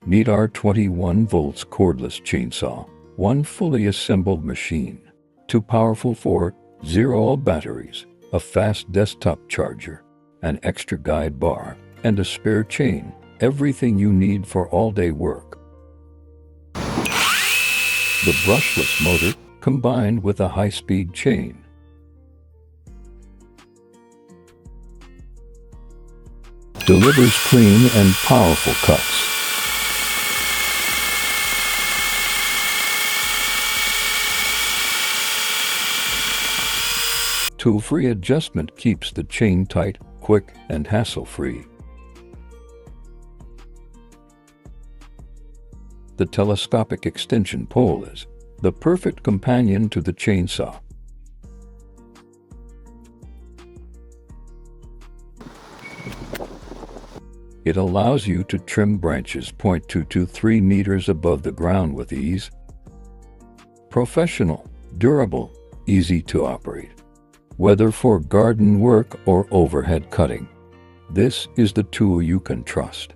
Need our 21 volts cordless chainsaw, one fully assembled machine, two powerful 4-0 batteries, a fast desktop charger, an extra guide bar, and a spare chain, everything you need for all-day work. The brushless motor, combined with a high-speed chain, delivers clean and powerful cuts. Tool-free adjustment keeps the chain tight, quick, and hassle-free. The telescopic extension pole is the perfect companion to the chainsaw. It allows you to trim branches 0.2 to 3 meters above the ground with ease. Professional, durable, easy to operate. Whether for garden work or overhead cutting, this is the tool you can trust.